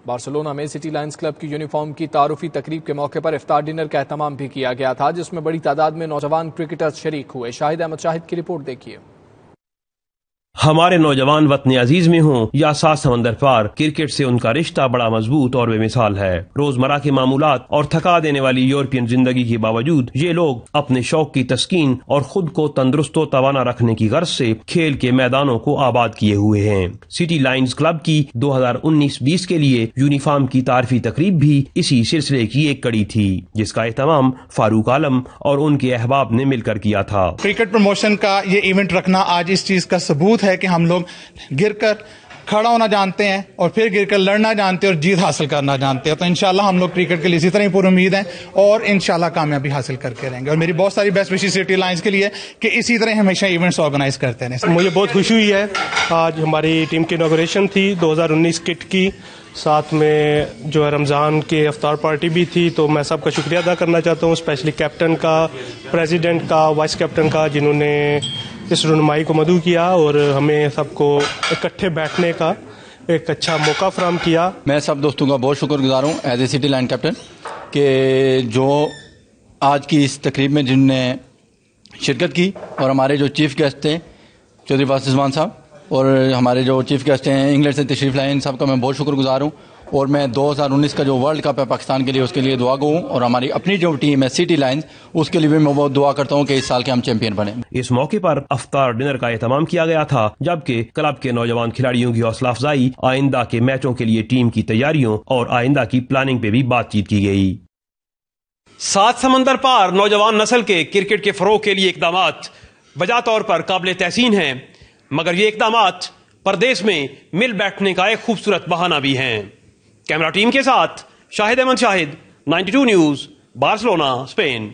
Barcelona میں city lines club کی uniform کی تعارفی تقریب کے موقع پر افطار ڈنر کا اہتمام بھی کیا گیا تھا، جس میں بڑی تعداد میں نوجوان کرکٹرز شریک ہوئے۔ شاہد احمد شاہد کی رپورٹ دیکھیے۔ ہمارے نوجوان وطن عزیز میں ہوں یا سات سمندر پار، کرکٹ سے ان کا رشتہ بڑا مضبوط اور بے مثال ہے۔ روزمرہ کے معمولات اور تھکا دینے والی یورپین زندگی کے باوجود یہ لوگ اپنے شوق کی تسکین اور خود کو تندرست و توانا رکھنے کی غرض سے کھیل کے میدانوں کو آباد کیے ہوئے ہیں۔ سٹی لائنز کلب کی 2019-20 کے لیے یونیفارم کی تعارفی تقریب بھی اسی سلسلے کی ایک کڑی تھی، جس کا اہتمام فاروق عالم اور ان کے احباب نے مل کر کیا تھا۔ کرکٹ پروموشن کا یہ ایونٹ رکھنا آج اس چیز کا ثبوت ہے کہ ہم لوگ گر کر کھڑا ہونا جانتے ہیں اور پھر گر کر لڑنا جانتے ہیں اور جیت حاصل کرنا جانتے ہیں۔ تو انشاءاللہ ہم لوگ کرکٹ کے لیے اسی طرح پور امید ہیں اور انشاءاللہ کامیابی حاصل کر کے رہیں گے، اور میری بہت ساری بیسٹ وشز سٹی لائنز کے لیے کہ اسی طرح ہمیشہ ایونٹس آرگنائز کرتے رہیں۔ مجھے بہت خوشی ہوئی ہے، آج ہماری ٹیم کی انوگریشن تھی 2019 کٹ کی، ساتھ میں جو ہے رمضان کے افطار پارٹی بھی تھی، تو میں سب کا شکریہ ادا کرنا چاہتا ہوں، اسپیشلی کیپٹن کا، پریزیڈنٹ کا، وائس کیپٹن کا، جنہوں نے اس رہنمائی کو مدعو کیا اور ہمیں سب کو اکٹھے بیٹھنے کا ایک اچھا موقع فراہم کیا۔ میں سب دوستوں کا بہت شکر گزار ہوں as a city line captain کہ جو آج کی اس تقریب میں جن نے شرکت کی، اور ہمارے جو چیف گیسٹ تھے چودھری فاضل رضوان صاحب، اور ہمارے جو چیف گیسٹ ہیں انگلینڈ سے تشریف لائے، ان سب کا میں بہت شکر گزار ہوں، اور میں 2019 کا جو ورلڈ کپ ہے پاکستان کے لیے، اس کے لیے دعا گو ہوں، اور ہماری اپنی جو ٹیم ہے سٹی لائنز، اس کے لیے بھی میں بہت دعا کرتا ہوں کہ اس سال کے ہم چیمپئن بنیں۔ اس موقع پر افطار ڈنر کا اہتمام کیا گیا تھا، جبکہ کلب کے نوجوان کھلاڑیوں کی حوصلہ افزائی، آئندہ کے میچوں کے لیے ٹیم کی تیاریوں اور آئندہ کی پلاننگ پہ بھی بات چیت کی گئی۔ سات سمندر پار نوجوان نسل کے کرکٹ کے فروغ کے لیے اقدامات بجا طور پر قابل تحسین ہیں، مگر یہ اقدامات پردیس میں مل بیٹھنے کا ایک خوبصورت بہانہ بھی ہیں۔ کیمرہ ٹیم کے ساتھ شاہد احمد شاہد، 92 نیوز، بارسلونا، اسپین۔